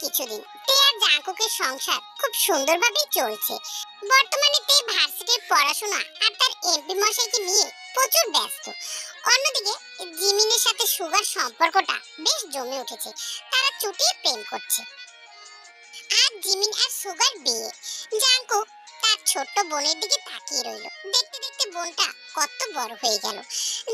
কিছুদিন তে আর জাঙ্কুকের সংসার খুব সুন্দরভাবেই চলছে। বর্তমানে তে ভার্সিটির পড়াশোনা আর তার এমপি মশাইকে নিয়ে প্রচুর ব্যস্ত। অন্যদিকে জিমিনের সাথে সুগার সম্পর্কটা বেশ জমে উঠেছে, তারা চুটিয়ে প্রেম করছে। আর জিমিন আর সুগার বিয়ে। জাঙ্কুক তার ছোট্ট বোনের দিকে তাকিয়ে রইল। দেখতে দেখতে বোনটা কত বড় হয়ে গেল।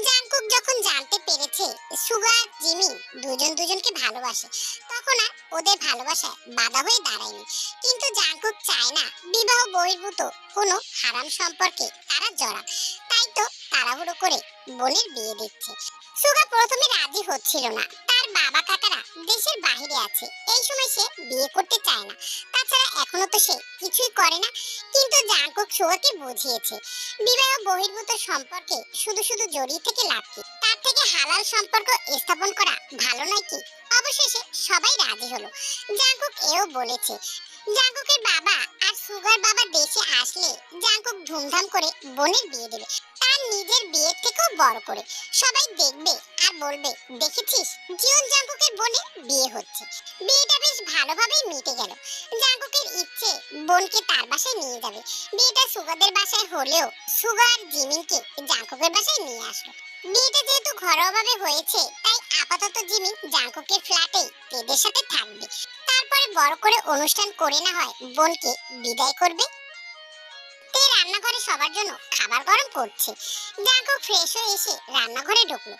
জাঙ্কুক যখন জানতে পেরেছে সুগার আর জিমিন দুজন দুজনকে ভালোবাসে, তখন আর ওদের ভালোবাসায় বাধা হয়ে দাঁড়ায়নি। কিন্তু জাঙ্কুক চায় না বিবাহ বহির্ভূত কোনো হারাম সম্পর্কে তারা জড়া, তাই তো তাড়াহুড়ো করে বোনের বিয়ে দিচ্ছে। সুগা প্রথমে রাজি হচ্ছিল না, তার বাবা কাকারা দেশের বাইরে আছে, এই সময় সে বিয়ে করতে চায় না। তাছাড়া এখনো তো সে কিছুই করে না। কিন্তু জাঙ্কুক সুগাকে বুঝিয়েছে বিবাহ বহির্ভূত সম্পর্কে শুধু শুধু জড়িয়ে থেকে লাভ কি, তার থেকে হালাল সম্পর্ক স্থাপন করা ভালো নয় কি। অবশেষে সবাই রাজি হলো। জাঙ্কুক এও বলেছে জাঙ্কুকের বাবা আর সুগার বাবা দেশে আসলে জাঙ্কুক ধুমধাম করে বোনের বিয়ে দেবে, তার নিজের বিয়ের থেকেও বড় করে। সবাই দেখবে আর বলবে, দেখেছিস জিওন জাঙ্কুকের বোনের বিয়ে হচ্ছে। বিয়েটা বেশ ভালোভাবেই মিটে গেল। জাঙ্কুকের ইচ্ছে বোনকে তার বাসায় নিয়ে যাবে। বিয়েটা সুগাদের বাসায় হলেও সুগা আর জিমিনকে জাঙ্কুকের বাসায় নিয়ে আসলো। বিয়েটা যেহেতু ঘরোয়াভাবে হয়েছে, তাই আপাতত জিমিন জাঙ্কুকের ফ্ল্যাটেই তেদের সাথে থাকবে। তারপরে বড় করে অনুষ্ঠান করে না হয় বোনকে বিদায় করবে। তে রান্নাঘরে সবার জন্য খাবার গরম করছে। জাঙ্কুক ফ্রেশ হয়ে এসে রান্নাঘরে ঢুকলো।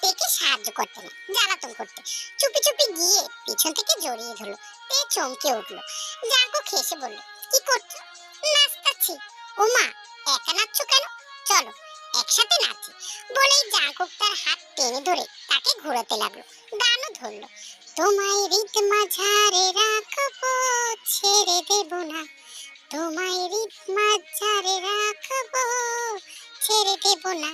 তেকে সাহায্য করতে না, জ্বালাতন করতে। চুপি চুপি গিয়ে পিছন থেকে জড়িয়ে ধরলো। তে চমকে উঠলো। জাঙ্কুক হেসে বলল, কি করছো? নাচতাছি। ওমা, একা নাচছো কেন? চলো একসাথে নাচি। বলেই জাঙ্কুক তার হাত টেনে ধরে তাকে ঘোরাতে লাগলো। গানও ধরলো, তোমায় হৃদ মাঝারে রাখবো, ছেড়ে দেব না। তোমায় হৃদ মাঝারে রাখবো, ছেড়ে দেব না।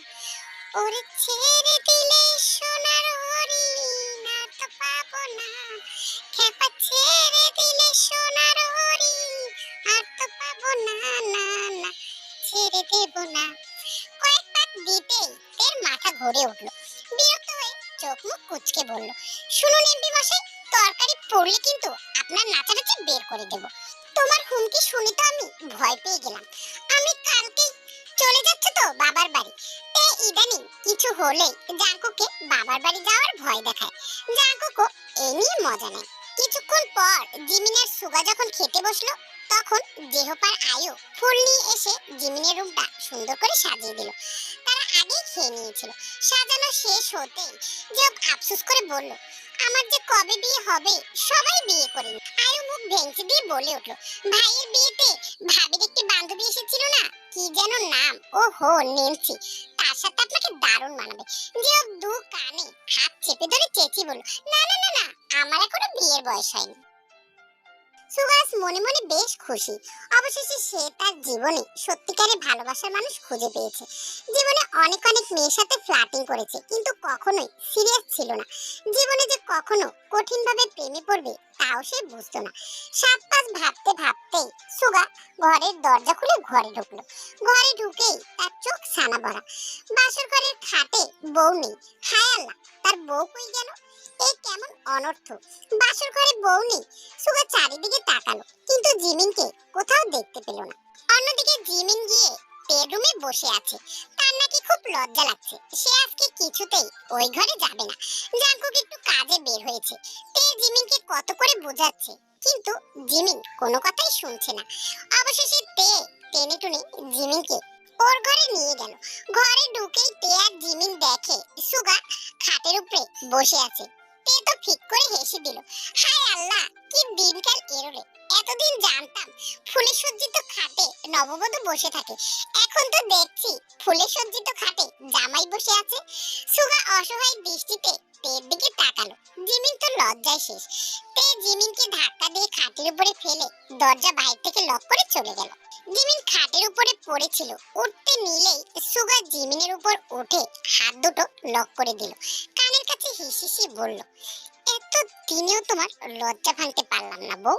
ওরে ছেড়ে দিলে সোনার হরিণ আর তো পাবো না। খেপা ছেড়ে দিলে সোনার হরিণ আর তো পাবো না, না না, ছেড়ে দেব না। কয়েক পাক দিতেই তের মাথা ঘুরে উঠলো। বিরক্ত হয়ে চোখ মুখ কুঁচকে বলল, শুনুন এমপি মশাই, তরকারি পড়লে কিন্তু আপনার নাচানাচি বের করে দেব। তোমার হুমকি শুনে তো আমি ভয় পেয়ে গেলাম। আমি কালকেই চলে যাচ্ছে তো বাবার বাড়ি। তে ইদানিং কিছু হলে জাঙ্কুকে বাবার বাড়ি যাওয়ার ভয় দেখায়। জাঙ্কুকও এই নিয়ে মজা নেয়। কিছুক্ষণ পর জিমিনের সুগা যখন খেতে বসলো, তখন দেহপার আয়ু ফুল নিয়ে এসে জিমিনের রুমটা সুন্দর করে সাজিয়ে দিল। তারা আগেই খেয়ে নিয়েছিল। সাজানো শেষ হতেই যোগ আফসোস করে বলল, আমার যে কবে বিয়ে হবে, সবাই বিয়ে করে নি। আয়ু মুখ ভেঙচি দিয়ে বলে উঠলো, ভাইয়ের বিয়েতে ভাবির একটি বান্ধবী এসেছিল না, কি যেন নাম, ওহো নেন্সি, তার সাথে আপনাকে দারুণ মানাবে। যোগ দু কানে হাত চেপে ধরে চেঁচিয়ে বলল, না না না না, আমার এখনো বিয়ের বয়স হয়নি। সুভাষ মনে মনে বেশ খুশি। অবশেষে সে তার জীবনে সত্যিকারের ভালোবাসার মানুষ খুঁজে পেয়েছে। জীবনে অনেক অনেক মেয়ের সাথে ফ্লার্টিং করেছে, কিন্তু কখনোই সিরিয়াস ছিল না। জীবনে যে কখনো কঠিনভাবে প্রেমে পড়বে তাও সে বুঝতো না। 7-5 ভাবতে ভাবতেই সুগা ঘরের দরজা খুলে ঘরে ঢুকলো। ঘরে ঢুকেই তার চোখ ছানা ভরা। বাসর ঘরের খাটে বউ নেই। হায় আল্লাহ, তার বউ কই গেল? এই কেমন অনর্থ! বাসর ঘরে বউ নেই। সুগা চারিদিকে তাকালো, কিন্তু জিমিনকে কোথাও দেখতে পেল না। অন্যদিকে জিমিন গিয়ে বেডরুমে বসে আছে। তার নাকি খুব লজ্জা লাগছে। সে আজকে কিছুতেই ওই ঘরে যাবে না। জাঙ্কুক একটু কাজে বের হয়েছে। তে জিমিনকে কত করে বোঝাচ্ছে, কিন্তু জিমিন কোনো কথাই শুনছে না। অবশেষে তে টেনে টুনে জিমিনকে ওর ঘরে নিয়ে গেল। ঘরে ঢুকেই তে আর জিমিন দেখে সুগা খাটের উপরে বসে আছে। তে তো ঠিক করে হেসে দিল। হায় আল্লাহ, কি দিনকাল এরোলে! এতদিন জানতাম ফুলে সজ্জিত খাটে নববধূ বসে থাকে, এখন তো দেখছি ফুলে সজ্জিত খাটে জামাই বসে আছে। সুগা অসহায় দৃষ্টিতে তের দিকে তাকালো। জিমিন তো লজ্জায় শেষ। তে জিমিনকে ধাক্কা দিয়ে খাটের উপরে ফেলে দরজা বাইরে থেকে লক করে চলে গেল। জিমিন খাটের উপরে পড়েছিল, উঠতে নিলেই সুগা জিমিনের উপর উঠে হাত দুটো লক করে দিল। কানের কাছে হিসিসি বলল, এত দিনেও তোমার লজ্জা ভাঙতে পারলাম না বউ।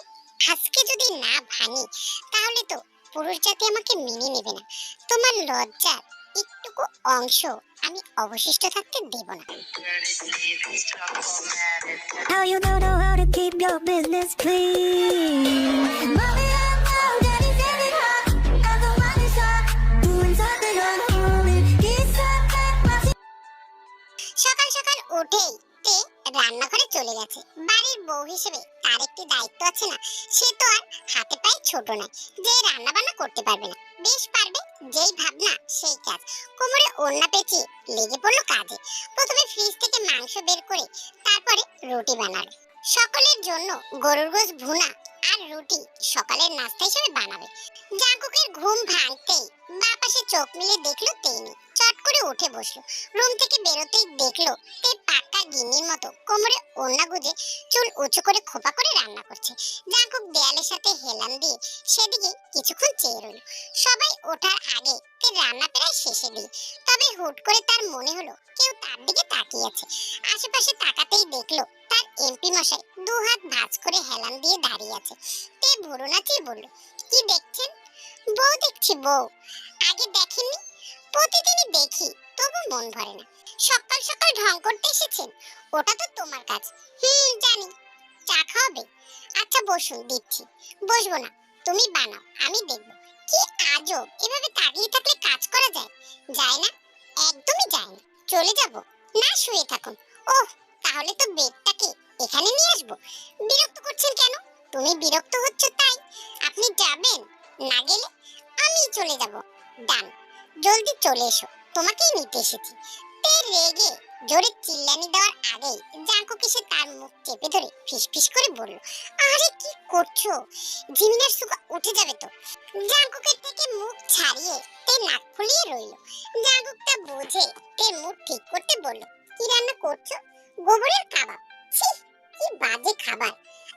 আজকে যদি না ভাঙি তাহলে তো পুরুষ জাতি আমাকে মেনে নেবে না। তোমার লজ্জা একটুকু অংশ আমি অবশিষ্ট থাকতে দেব না। How you don't know how to keep your business clean. Mommy, I know that he's getting hot. And the one is hot. Doing something unholy. He's something must সকাল সকাল উঠেই তে রান্নাঘরে চলে গেছে। বাড়ির বউ হিসেবে তার একটি দায়িত্ব আছে না? সে তো আর হাতে পায়ে ছোট নয় যে রান্না বান্না করতে পারবে না। বেশ পারবে, যেই ভাবনা সেই কাজ। কোমরে ওড়না পেঁচিয়ে লেগে পড়লো কাজে। প্রথমে ফ্রিজ থেকে মাংস বের করে তারপরে রুটি বানালো। সকলের জন্য গরুর গোশত ভুনা আর রুটি সকালের নাস্তা হিসেবে বানাবে। জাঙ্কুকের ঘুম ভাঙতেই বাঁ পাশে চোখ মিলে দেখলো তেইনি। চট করে উঠে বসলো। রুম থেকে বেরোতেই দেখলো তে পাক্কা গিন্নির মতো কোমরে ওড়না গুজে চুল উঁচু করে খোপা করে রান্না করছে। জাঙ্কুক দেয়ালের সাথে হেলান দিয়ে সেদিকে কিছুক্ষণ চেয়ে রইল। সবাই ওঠার আগে তে রান্না প্রায় শেষে দিয়ে, তবে হুট করে তার মনে হলো কেউ তার দিকে তাকিয়ে আছে। আশেপাশে তাকাতেই দেখলো তার এমপি মশাই দু হাত ভাঁজ করে হেলান দিয়ে দাঁড়িয়ে আছে। তে ভুরু নাচিয়ে বলল, কি দেখছেন? বউ দেখছি বউ। আগে দেখেননি? প্রতিদিনই দেখি, তবু মন ভরে না। সকাল সকাল ঢং করতে এসেছেন? ওটা তো তোমার কাজ। জানি। চা খাওয়াবে? আচ্ছা বসুন, দিচ্ছি। বসবো না, তুমি বানাও, আমি দেখব। কি আজব, এভাবে তাকিয়ে থাকলে কাজ করা যায়? যায় না, একদমই যায় না। চলে যাব? না, শুয়ে থাকুন। ওহ, তাহলে তো বেডটাকে এখানে নিয়ে আসবো। বিরক্ত করছেন কেন? তুমি বিরক্ত হচ্ছ তাই। আপনি যাবেন? না গেলে আমি চলে যাব। ডান, জলদি চলে এসো, তোমাকেই নিতে এসেছি। তে রেগে জোরে চিল্লানি দেওয়ার আগেই জাঙ্কুক এসে তার মুখ চেপে ধরে ফিসফিস করে বলল, আরে কি করছো? জিমিনের সুগা উঠে যাবে তো। জাঙ্কুকের থেকে মুখ ছাড়িয়ে তে নাক ফুলিয়ে রইল। জাঙ্কুকটা বুঝে তে মুখ ঠিক করতে বলল, কি রান্না করছো? গোবরের কাবাব। ছি, কি বাজে খাবার।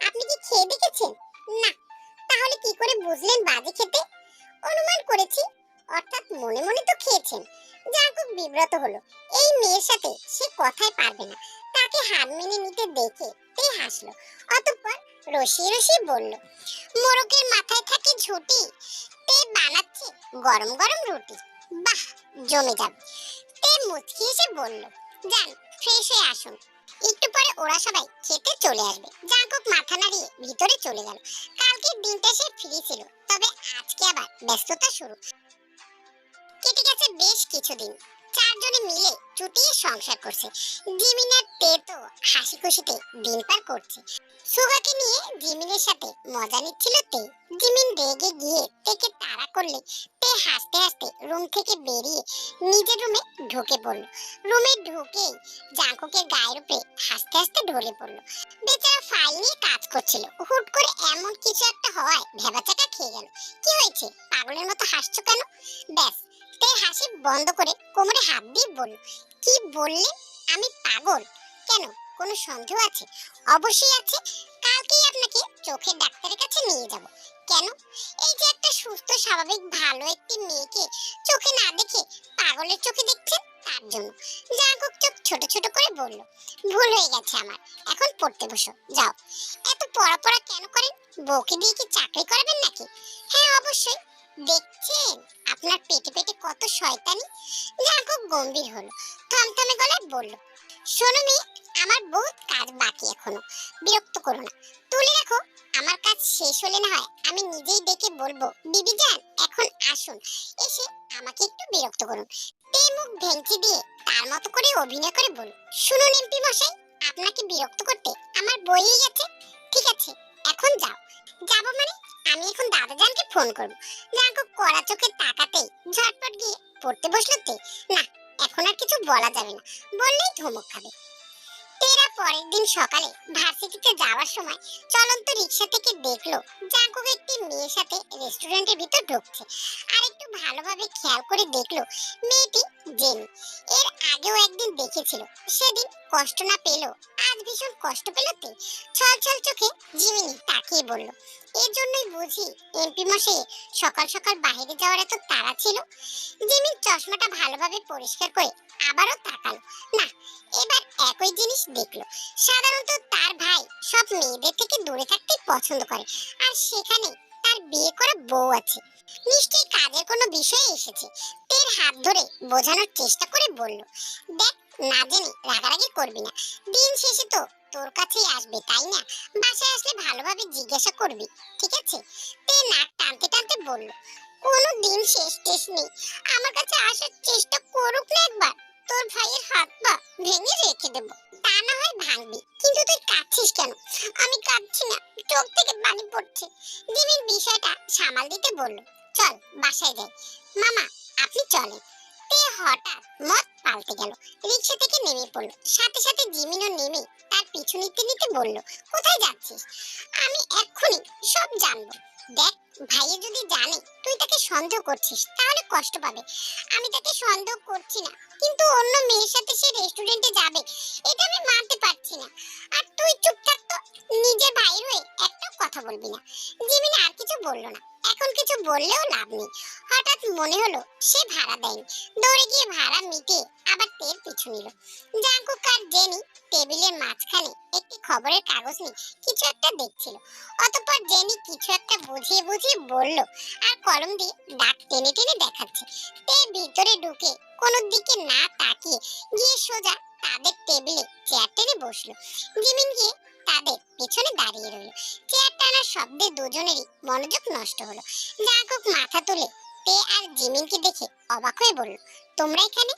আপনি কি খেয়ে দেখেছেন? না। তাহলে কি করে বুঝলেন বাজে খেতে? অনুমান করেছি, অর্থাৎ মনে মনে তো খেয়েছেন। জাঙ্কুক বিব্রত হলো। এই মেয়ের সাথে সে কথাই পারবে না। তাকে হার মেনে নিতে দেখে তে হাসলো। অতঃপর রসিয়ে রসিয়ে বলল, মোরগের মাথায় থাকে ঝুঁটি, তে বানাচ্ছে গরম গরম রুটি। বাহ, জমে যাবে। তে মুচকি এসে বলল, যান ফ্রেশ হয়ে আসুন, একটু পরে ওরা সবাই খেতে চলে আসবে। জাঙ্কুক মাথা নাড়িয়ে ভিতরে চলে গেল। কালকের দিনটা সে ফ্রি ছিল, তবে আজকে আবার ব্যস্ততা শুরু। কেটে গেছে বেশ কিছুদিন। চারজনে মিলে চুটিয়ে সংসার করছে। জিমিনের তে তো হাসি খুশিতে দিন পার করছে। সুগাকে নিয়ে জিমিনের সাথে মজা নিচ্ছিল তে। জিমিন রেগে গিয়ে তেকে তাড়া করলে তে হাসতে হাসতে রুম থেকে বেরিয়ে নিজের রুমে ঢুকে পড়ল। রুমে ঢুকেই জাঙ্কুকের গায়ের উপরে হাসতে হাসতে ঢলে পড়ল। বেচারা ফাইল নিয়ে কাজ করছিল। হুট করে এমন কিছু একটা হওয়ায় ভেবাচাকা খেয়ে গেল। কি হয়েছে? পাগলের মতো হাসছো কেন? ব্যাস, তে হাসি বন্ধ করে কোমরে হাত দিয়ে বলল, কি বললেন? আমি পাগল? কেন, কোনো সন্দেহ আছে? অবশ্যই আছে। কালকেই আপনাকে চোখের ডাক্তারের কাছে নিয়ে যাব। কেন? এই যে একটা সুস্থ স্বাভাবিক ভালো একটি মেয়েকে চোখে না দেখে পাগলের চোখে দেখছেন, তার জন্য। জাঙ্কুক চোখ ছোট ছোট করে বলল, ভুল হয়ে গেছে আমার, এখন পড়তে বসো, যাও। এত পড়া পড়া কেন করেন? বউকে দিয়ে কি চাকরি করাবেন নাকি? হ্যাঁ অবশ্যই। দেখছেন আপনার পেটে পেটে কত শয়তানি। জাঙ্কুক গম্ভীর হলো, থমথমে গলায় বলল, শোনো মেয়ে, আমার বহুত কাজ বাকি এখনো, বিরক্ত করো না, তুলে রাখো। আমার কাজ শেষ হলে না হয় আমি নিজেই ডেকে বলবো, বিবি যান এখন আসুন, এসে আমাকে একটু বিরক্ত করুন। তে মুখ ভেঙচি দিয়ে তার মতো করে অভিনয় করে বলল, শুনুন এমপি মশাই, আপনাকে বিরক্ত করতে আমার বইই গেছে। ঠিক আছে, এখন যাও। যাবো মানে? আমি এখন দাদাজানকে ফোন করব। জাঙ্কুক কড়া চোখে তাকাতেই ঝটপট গিয়ে পড়তে বসলো তে। না, এখন আর কিছু বলা যাবে না, বললেই ধমক খাবে। তেরা পরের দিন সকালে ভার্সিটিতে যাওয়ার সময় চলন্ত রিক্সা থেকে দেখলো জাঙ্কুক একটি মেয়ের সাথে রেস্টুরেন্টের ভিতর ঢুকছে। আর একটু ভালোভাবে খেয়াল করে দেখলো মেয়েটি জেনি। এর আগেও একদিন দেখেছিল, সেদিন কষ্ট না পেলেও আজ ভীষণ কষ্ট পেল তে। ছল ছল চোখে জিমিনি তাকিয়ে বলল, এর জন্যই বুঝি এমপি মশাই সকাল সকাল বাইরে যাওয়ার এত তাড়া ছিল। জিমিন চশমাটা ভালোভাবে পরিষ্কার করে আবারও তাকালো। না, এবার একই জিনিস দেখলো। সাধারণত তার ভাই সব মেয়েদের থেকে দূরে থাকতে পছন্দ করে, আর সেখানে তার তার বিয়ে করা বউ আছে, নিশ্চয়ই কাজের কোনো বিষয়ে এসেছে। তের হাত ধরে বোঝানোর চেষ্টা করে বলল, দেখ, না জেনে রাগারাগি করবি না, দিন শেষে তো তোর কাছেই আসবে, তাই না? বাসায় আসলে ভালোভাবে জিজ্ঞাসা করবি, ঠিক আছে? তে নাক টানতে টানতে বলল, কোনো দিন শেষ টেস নেই, আমার কাছে আসার চেষ্টা করুক না একবার, তোর ভাইয়ের হাত পা ভেঙে রেখে দেবো। তা না হয় ভাঙবি, কিন্তু তুই কাঁদছিস কেন? আমি কাঁদছি না, চোখ থেকে পানি পড়ছে। জিমিন বিষয়টা সামাল দিতে বলল, চল বাসায় যাই। মামা, আপনি চলেন। তে হঠাৎ মত পাল্টে গেল, রিক্সা থেকে নেমে পড়ল। সাথে সাথে জিমিনও নেমে তার পিছু নিতে নিতে বলল, কোথায় যাচ্ছিস? আমি এক্ষুনি সব জানবো। দেখ, ভাইয়া যদি জানে তুই তাকে সন্দেহ করছিস তাহলে কষ্ট পাবে। আমি তাকে সন্দেহ করছি না, কিন্তু অন্য মেয়ের সাথে সে রেস্টুরেন্টে যাবে এটা আমি মানতে পারছি না। আর তুই চুপ থাক তো, নিজের ভাইয়ের হয়ে একটাও কথা বলবি না। জিমিন আর কিছু বলল না, এখন কিছু বললেও লাভ নেই। হঠাৎ মনে হলো সে ভাড়া দেয়নি, দৌড়ে গিয়ে ভাড়া মিটিয়ে আবার তের পিছু নিল। জাঙ্কুক আর জেনি টেবিলের মাঝখানে একটি খবরের কাগজ নিয়ে কিছু একটা দেখছিল। অতঃপর জেনি কিছু একটা বুঝিয়ে বুঝিয়ে বলল, আর কলম দিয়ে দাগ টেনে টেনে দেখাচ্ছে। তে ভিতরে ঢুকে কোনো দিকে না তাকিয়ে গিয়ে সোজা তাদের টেবিলে চেয়ার টেনে বসলো। জিমিন গিয়ে তাদের পেছনে দাঁড়িয়ে রইল। চেয়ার টানার শব্দে দুজনেরই মনোযোগ নষ্ট হলো। জাঙ্কুক মাথা তুলে তে আর জিমিনকে দেখে অবাক হয়ে বলল, তোমরা এখানে?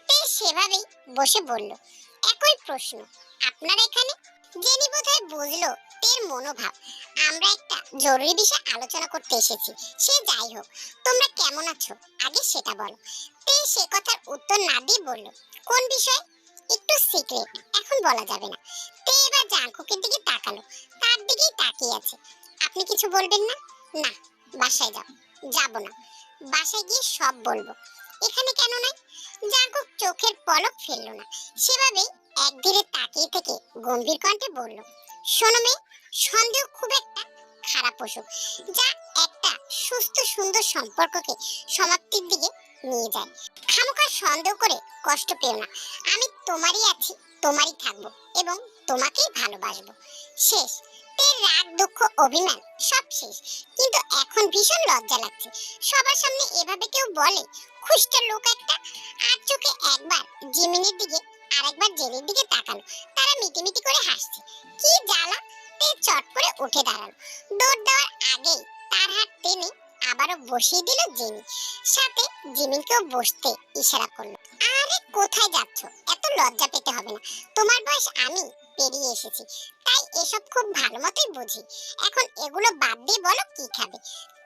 তে সেভাবেই বসে বলল, একই প্রশ্ন, আপনারা এখানে? জেনি বোধহয় বুঝলো তের মনোভাব। আমরা একটা জরুরি বিষয় আলোচনা করতে এসেছি। সে যাই হোক, তোমরা কেমন আছো আগে সেটা বলো। তে সে কথার উত্তর না দিয়ে বলল, কোন বিষয়? একটু সিক্রেট, এখন বলা যাবে না। তে এবার জাঙ্কুকের দিকে তাকালো, তার দিকেই তাকিয়ে আছে। আপনি কিছু বলবেন না? না। বাসায় যাও। যাব না। বাসায় গিয়ে সব বলবো। এখানে কেন নয়? জাঙ্কুক চোখের পলক ফেলল না, সেভাবেই একধীরে তাকিয়ে থেকে গম্ভীর কণ্ঠে বলল, শোনো মেয়ে, সন্দেহ খুব একটা খারাপ অসুখ, যা একটা সুস্থ সুন্দর সম্পর্ককে সমাপ্তির দিকে নিয়ে যায়। খামোখা সন্দেহ করে কষ্ট পেও না। আমি তোমারই আছি, তোমারই থাকবো এবং তোমাকেই ভালোবাসবো। শেষ। তের রাগ, দুঃখ, অভিমান সব শেষ। কিন্তু এখন ভীষণ লজ্জা লাগছে। সবার সামনে এভাবে কেউ বলে? খুশটা লোক একটা। আর চোখে একবার জিমিনের দিকে আর একবার জেনির দিকে তাকালো। তারা মিটিমিটি করে হাসছে। কি জ্বালা! তে চট করে উঠে দাঁড়ালো। দৌড় দেওয়ার আগেই তার হাত টেনে আবারও বসিয়ে দিল জেনি। সাথে জিমিনকেও বসতে ইশারা করলো। আরে কোথায় যাচ্ছ? এত লজ্জা পেতে হবে না। তোমার বয়স আমি পেরিয়ে এসেছি, তাই এসব খুব ভালো মতোই বুঝি। এখন এগুলো বাদ দিয়ে বলো কি খাবে?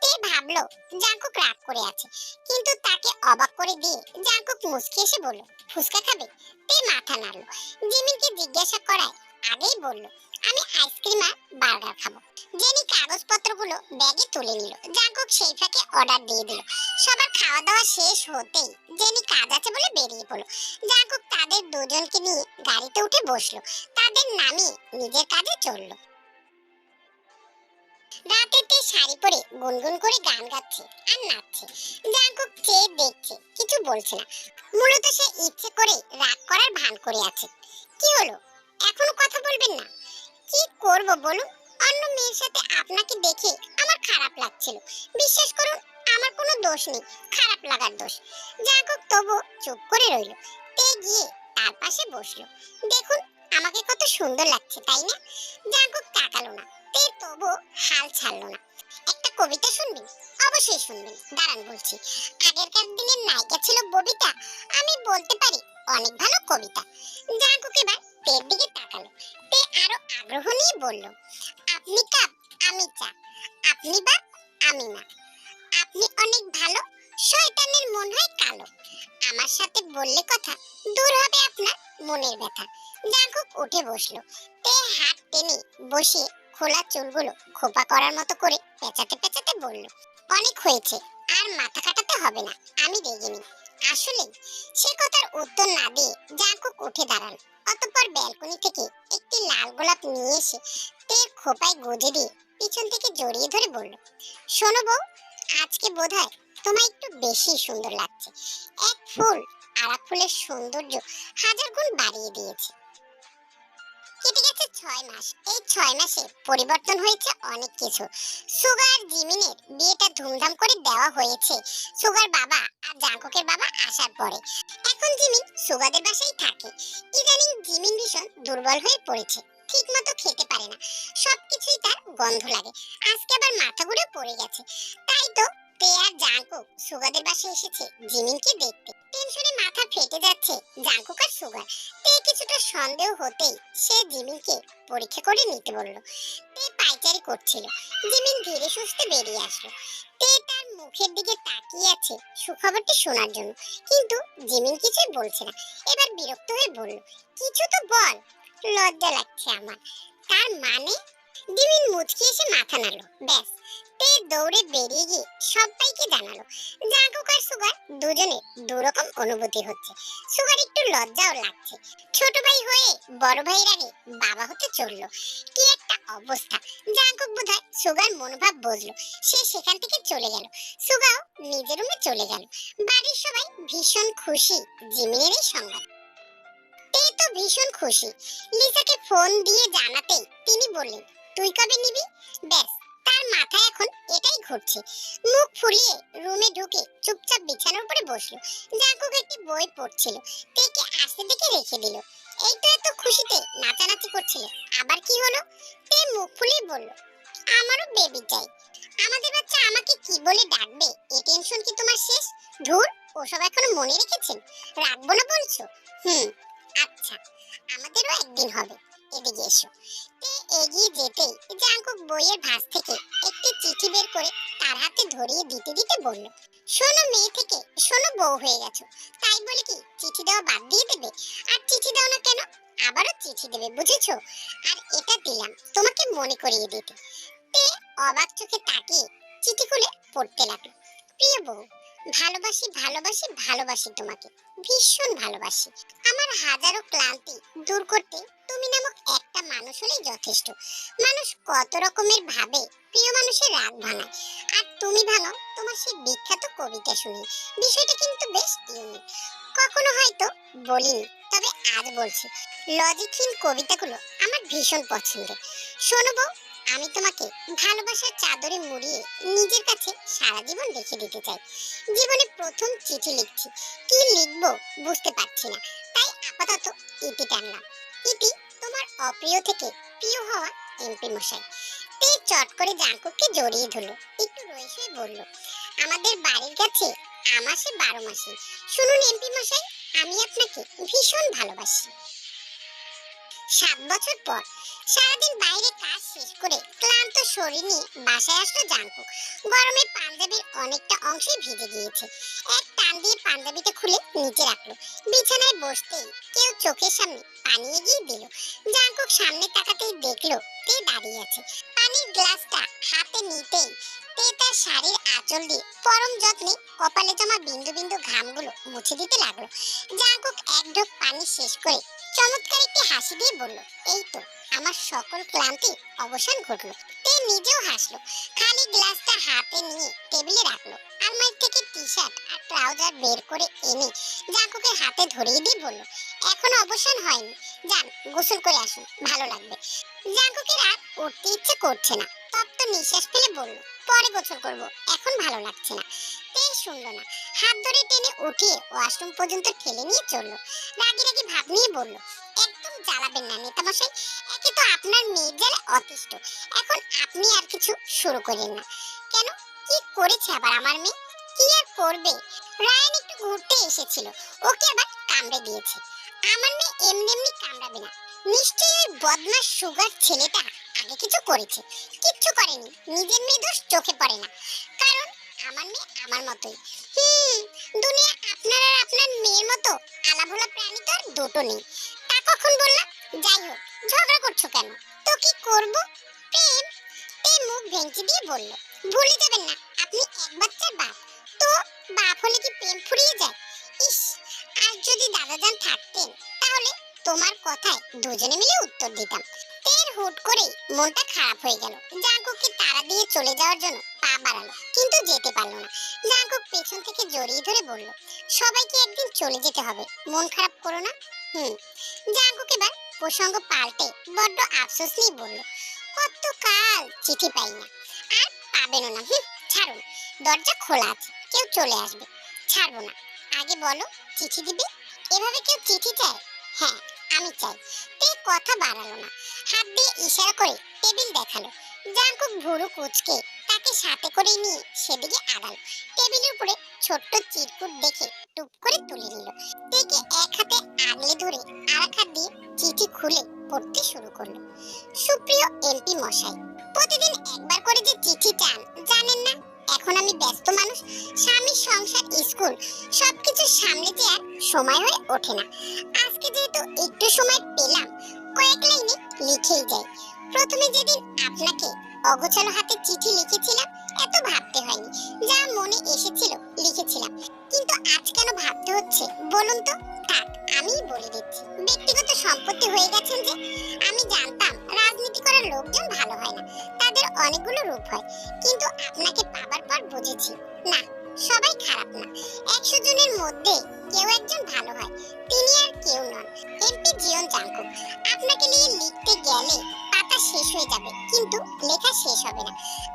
তে ভাবলো জাঙ্কুক রাগ করে আছে, কিন্তু তাকে অবাক করে দিয়ে জাঙ্কুক মুচকি এসে বলল, ফুচকা খাবে? তে মাথা নাড়লো। জিমিনকে জিজ্ঞাসা করায় আগেই বলল, আমি আইসক্রিম আর বার্গার খাবো। জেনি কাগজপত্রগুলো ব্যাগে তুলে নিল। জাঙ্কুক সেই ফাঁকে অর্ডার দিয়ে দিল। সবার খাওয়া দাওয়া শেষ হতেই জেনি কাজ আছে বলে বেরিয়ে পড়লো। জাঙ্কুক তাদের দুজনকে নিয়ে গাড়িতে উঠে বসলো, তাদের নামিয়ে নিজের কাজে চললো। রাতেতে শাড়ি পরে গুনগুন করে গান গাচ্ছে আর নাচছে। জাঙ্কুক চেয়ে দেখছে, কিছু বলছে না। মূলত সে ইচ্ছে করে রাগ করার ভান করে আছে। কি হলো, এখনো কথা বলবেন না? কি করব বলুন? অন্য মেয়ের সাথে আপনাকে দেখে আমার খারাপ লাগছিল। বিশ্বাস করুন, আমার কোনো দোষ নেই, খারাপ লাগার দোষ। জাঙ্কুক তবু চুপ করে রইল। তে গিয়ে তার পাশে বসলো। দেখুন, আমাকে কত সুন্দর লাগছে, তাই না? জাঙ্কুক তাকালো না। তে তবু হাল ছাড়লো না। একটা কবিতা শুনবেন? অবশ্যই শুনবেন, দাঁড়ান বলছি। আগেরকার দিনের নায়িকা ছিল ববিতা, আমি বলতে পারি অনেক ভালো কবিতা। জাঙ্কুক এবার তের দিকে তাকালো। তে আরো আগ্রহ নিয়ে বলল, আপনি কাপ, আমি চা, আপনি বাপ, আমি মা, আপনি অনেক ভালো, শয়তানের মন হয় কালো, আমার সাথে বললে কথা দূর হবে আপনার মনের ব্যথা। জাঙ্কুক উঠে বসলো। তে হাত টেনে বসিয়ে খোলা চুলগুলো খোপা করার মতো করে পেঁচাতে পেঁচাতে বলল, অনেক হয়েছে, আর মাথা কাটাতে হবে না, আমি রেগে নেই। আসলে সে কথার উত্তর না দিয়ে জাঙ্কুক উঠে দাঁড়ালো। অতঃপর ব্যালকনি থেকে একটি লাল গোলাপ নিয়ে এসে তের খোপায় গুজে দিয়ে পিছন থেকে জড়িয়ে ধরে বলল, শোনো বউ, আজকে বোধহয় তোমায় একটু বেশি সুন্দর লাগছে। এক ফুল আর এক ফুলের সৌন্দর্য হাজার গুণ বাড়িয়ে দিয়েছে। কেটে গেছে 6 মাস। এই 6 মাসে পরিবর্তন হয়েছে অনেক কিছু। সুগার জিমিনের বিয়েটা ধুমধাম করে দেওয়া হয়েছে সুগার বাবা আর জাঙ্কুকের বাবা আসার পরে। এখন জিমিন সুগাদের বাসায় থাকে। ইদানিং জিমিন ভীষণ দুর্বল হয়ে পড়েছে, ঠিক মতো খেতে পারে না, সবকিছুই তার গন্ধ লাগে। আজকে আবার মাথা ঘুরে পড়ে গেছে। তাই তো তে আর জাঙ্কুক সুগাদের বাসায় এসেছে জিমিনকে দেখতে। টেনশনে মাথা ফেটে যাচ্ছে জাঙ্কুক আর সুগার। তে কিছুটা সন্দেহ হতেই সে জিমিনকে পরীক্ষা করে নিতে বলল। তে পাইচারি করছিল। জিমিন ধীরে সুস্থে বেরিয়ে আসলো। তে তার মুখের দিকে তাকিয়ে আছে সুখবরটি শোনার জন্য, কিন্তু জিমিন কিছুই বলছে না। এবার বিরক্ত হয়ে বলল, কিছু তো বল। লজ্জা লাগছে আমার। তার মানে? জিমিন মুচকি এসে মাথা নাড়ল। ব্যাস, তে দৌড়ে বেরিয়ে গিয়ে সবাইকে জানালো। জাঙ্কুক আর সুগার দুজনের দুরকম অনুভূতি হচ্ছে। সুগার একটু লজ্জাও লাগছে, ছোট ভাই হয়ে বড় ভাইয়ের আগে বাবা হতে চললো। কি একটা অবস্থা। জাঙ্কুক বোধহয় সুগার মনোভাব বুঝলো, সে সেখান থেকে চলে গেল। সুগাও নিজের রুমে চলে গেল। বাড়ির সবাই ভীষণ খুশি জিমিনের এই সংবাদ। তে তো ভীষণ খুশি। লিসাকে ফোন দিয়ে জানাতেই তিনি বললেন, তুই কবে নিবি? ব্যাস, তার মাথায় এখন এটাই ঘুরছে। মুখ ফুলিয়ে রুমে ঢুকে চুপচাপ বিছানার উপরে বসলো। জাঙ্কুক একটি বই পড়ছিল, তেকে আসতে দেখে রেখে দিল। এই তো এত খুশিতে নাচানাচি করছিল, আবার কি হলো? তে মুখ ফুলিয়ে বলল, আমারও বেবি চাই। আমাদের বাচ্চা আমাকে কি বলে ডাকবে, এই টেনশন কি তোমার শেষ? ধুর, ওসব এখনো মনে রেখেছেন? রাখবো না বলছো? আচ্ছা, আমাদেরও একদিন হবে। এদিকে এসো। তে এগিয়ে যেতেই জাঙ্কুক বইয়ের ভাঁজ থেকে একটি চিঠি বের করে তার হাতে ধরিয়ে দিতে দিতে বলল, শোনো মেয়ে থেকে শোনো বউ হয়ে গেছো, তাই বলে কি চিঠি দেওয়া বাদ দিয়ে দেবে? আর চিঠি দাও না কেন, আবারও চিঠি দেবে, বুঝেছো? আর এটা দিলাম তোমাকে মনে করিয়ে দিতে। তে অবাক চোখে তাকিয়ে চিঠি খুলে পড়তে লাগলো। প্রিয় বউ, ভালোবাসি ভালোবাসি ভালোবাসি তোমাকে, ভীষণ ভালোবাসি। আমার হাজারো ক্লান্তি দূর করতে তুমি নামক একটা মানুষ হলেই যথেষ্ট। মানুষ কত রকমের ভাবে প্রিয় মানুষের রাগ ভাঙায়, আর তুমি ভাঙাও তোমার সেই বিখ্যাত কবিতা শুনে। বিষয়টা কিন্তু বেশ ইউনিক, কখনো হয়তো বলিনি, তবে আজ বলছি। লজিকহীন কবিতাগুলো আমার ভীষণ পছন্দের। শোনো বউ, আমি তোমাকে ভালোবাসার চাদরে মুড়িয়ে নিজের কাছে সারা জীবন রেখে দিতে চাই। জীবনে প্রথম চিঠি লিখছি, কি লিখবো বুঝতে পারছি না, তাই আপাতত ইতি টানলাম। ইতি, তোমার অপ্রিয় থেকে প্রিয় হওয়া এমপি মশাই। তে চট করে জাঙ্কুককে জড়িয়ে ধরলো, একটু রয়ে শুয়ে বলল, আমাদের বাড়ির কাছে আমাসে 12 মাসে। শুনুন এমপি মশাই, আমি আপনাকে ভীষণ ভালোবাসি। 7 বছর পর সারাদিন বাইরে কাজ শেষ করে ক্লান্ত শরীর নিয়ে বাসায় আসলো জাঙ্কুক। গরমে পাঞ্জাবির অনেকটা অংশই ভিজে গিয়েছে। এক টান দিয়ে পাঞ্জাবিটা খুলে নিচে রাখলো। বিছানায় বসতেই কেউ চোখের সামনে পানি এগিয়ে দিল। জাঙ্কুক সামনে তাকাতেই দেখলো তে দাঁড়িয়ে আছে। পানির গ্লাসটা হাতে নিতেই তে তার শাড়ির আঁচল দিয়ে পরম যত্নে কপালে জমা বিন্দু বিন্দু ঘামগুলো মুছে দিতে লাগলো। জাঙ্কুক এক ঢোক পানি শেষ করে চমৎকার একটি হাসি দিয়ে বলল, এই তো আমার সকল ক্লান্তি অবসান ঘটলো। তে নিজেও হাসলো। খালি গ্লাসটা হাতে নিয়ে টেবিলে রাখলো। আলমারি থেকে টি শার্ট আর ট্রাউজার বের করে এনে জাঙ্কুকের হাতে ধরিয়ে দিয়ে বলল, এখনো অবসান হয়নি, যান গোসল করে আসুন, ভালো লাগবে। জাঙ্কুকের আর উঠতে ইচ্ছে করছে না, তপ্ত নিঃশ্বাস ফেলে বলল, পরে গোসল করব, এখন ভালো লাগছে না। তে শুনলো না, হাত ধরে টেনে উঠিয়ে ওয়াশরুম পর্যন্ত ঠেলে নিয়ে চললো। রাগি রাগি ভাব নিয়ে বলল, একদম জ্বালাবেন না নেতামশাই, একে তো আপনার মেয়ের জ্বালা অতিষ্ঠ, এখন আপনি আর কিছু শুরু করেন না। কেন, কি করেছে আবার আমার মেয়ে? কি আর করবে, রায়ান একটু ঘুরতে এসেছিল, ওকে আবার কামড়ে দিয়েছে। আমার মেয়ে এমনি এমনি কামড়াবে না, নিশ্চয়ই ওই বদমাস সুগার ছেলেটা আগে কিছু করেছে। কিচ্ছু করেনি, নিজের মেয়ে দোষ চোখে পড়ে না, কারণ আমার মেয়ে আমার মতোই। দুনিয়া আপনার আর আপনার মেয়ের মতো আলাভোলা প্রাণী তো আর দুটো নেই। তা কখন বললাম? যাই হোক, ঝগড়া করছো কেন? তো কি করব? প্রেম। এই মুখ ভেঙচি দিয়ে বলল, ভুলে যাবেন না আপনি এক বাচ্চার বাপ। তো বাপ হলে কি প্রেম ফুরিয়ে যায়? ইস, আর যদি দাদাজান থাকতেন তাহলে তোমার কথায় দুজনে মিলে উত্তর দিতাম। তের হুট করে মনটা খারাপ হয়ে গেল। জাঙ্কুককে তাড়া দিয়ে চলে যাওয়ার জন্য পা বাড়ালো, কিন্তু যেতে পারলো না। জাঙ্কুক পেছন থেকে জড়িয়ে ধরে বলল, সবাইকে একদিন চলে যেতে হবে, মন খারাপ করো না। জাঙ্কুক এবার প্রসঙ্গ পাল্টে বড্ড আফসোস নিয়ে বলল, কতকাল চিঠি পাই না, আর পাবেনও না। ছাড়ুন, দরজা খোলা আছে, কেউ চলে আসবে। ছাড়বো না। আগে বলো, চিঠি দিবে? এভাবে কেউ চিঠি চায়? হ্যাঁ, আমি চাই। তে কথা বাড়ালো না, হাত দিয়ে ইশারা করে টেবিল দেখালো। জাঙ্কুক ভুরু কুচকে তাকে সাথে করে নিয়ে সেদিকে আগালো। টেবিলের উপরে ছোট্ট চিরকুট দেখে টুপ করে তুলে নিল। তেকে এক হাতে আগলে ধরে আর এক হাত দিয়ে চিঠি খুলে পড়তে শুরু করলো। সুপ্রিয় এমপি মশাই, প্রতিদিন একবার করে যে চিঠি চান জানেন না? এখন আমি ব্যস্ত মানুষ, স্বামী, সংসার, স্কুল সবকিছু সামলাতে আর সময় হয়ে ওঠে না। আজকে যেহেতু একটু সময় পেলাম, কয়েক লাইনে লিখেই যাই। প্রথমে যেদিন আপনাকে অগোছালো হাতে চিঠি লিখেছিলাম, এত ভাবতে হয়নি, যা মনে এসেছিল লিখেছিলাম। কিন্তু আজ কেন ভাবতে হচ্ছে বলুন তো? থাক, আমিই বলে দিচ্ছি। ব্যক্তিগত সম্পত্তি হয়ে গেছেন যে। আমি জানতাম রাজনীতি করার লোকজন ভালো হয় না, তাদের অনেকগুলো রূপ হয়, কিন্তু আপনাকে পাবার পর বুঝেছি, না, সবাই খারাপ না। 100 জনের মধ্যে কেউ একজন ভালো হয়, তিনি আর কেউ নন, এমপি জিয়ন জাংকুক। আপনাকে নিয়ে লিখতে গেলে পাতা শেষ হয়ে যাবে, কিন্তু লেখা শেষ হবে না।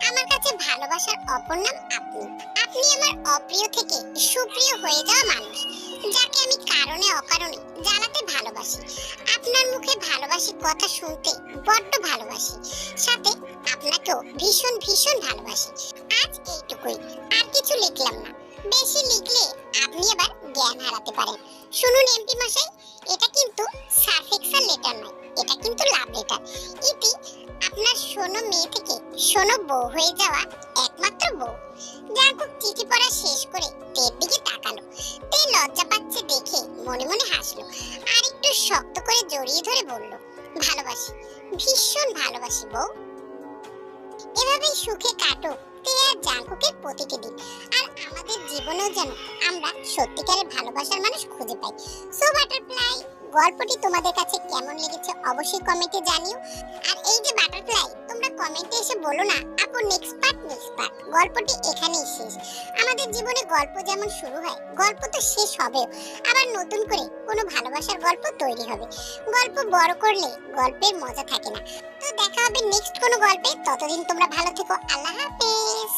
আমার কাছে ভালোবাসার অপর নাম আপনি। আপনি আমার অপ্রিয় থেকে সুপ্রিয় হয়ে যাওয়া মানুষ, যাকে আমি কারণে অকারণে জ্বালাতে ভালোবাসি। আপনার মুখে ভালোবাসি কথা শুনতে বড্ড ভালোবাসি, সাথে আপনাকেও ভীষণ ভীষণ ভালোবাসি। আজ এইটুকুই, আর কিছু লিখলাম না। বেশি লিখলে আপনি আবার জ্ঞান হারাতে পারেন। শুনুন এমপি মশাই, এটা কিন্তু সাফিক্সাল লেটার নয়, এটা কিন্তু লাভ লেটার। ইতি আপনার শোনো মেয়ে থেকে শোনো বউ হয়ে যাওয়া একমাত্র বউ। জাঙ্কুক চিঠি পড়া শেষ করে তের দিকে তাকালো। তে লজ্জা পাচ্ছে দেখে মনে মনে হাসলো, আর একটু শক্ত করে জড়িয়ে ধরে বলল, ভালোবাসি, ভীষণ ভালোবাসি বউ। এভাবেই সুখে কাটুক তে আর জাঙ্কুকের প্রতিটি দিন, আর আমাদের জীবনেও যেন আমরা সত্যিকারের ভালোবাসার মানুষ খুঁজে পাই। সো বাটারফ্লাই, গল্পটি তোমাদের কাছে কেমন লেগেছে অবশ্যই কমেন্টে জানিও। আর এই যে বাটারফ্লাই, তোমরা কমেন্টে এসে বলো না আপু নেক্সট পার্ট। গল্পটি এখানেই শেষ। আমাদের জীবনে গল্প যেমন শুরু হয়, গল্প তো শেষ হবেও, আবার নতুন করে কোনো ভালোবাসার গল্প তৈরি হবে। গল্প বড় করলে গল্পের মজা থাকে না। তো দেখা হবে নেক্সট কোনো গল্পে, ততদিন তোমরা ভালো থেকো। আল্লাহ হাফেজ।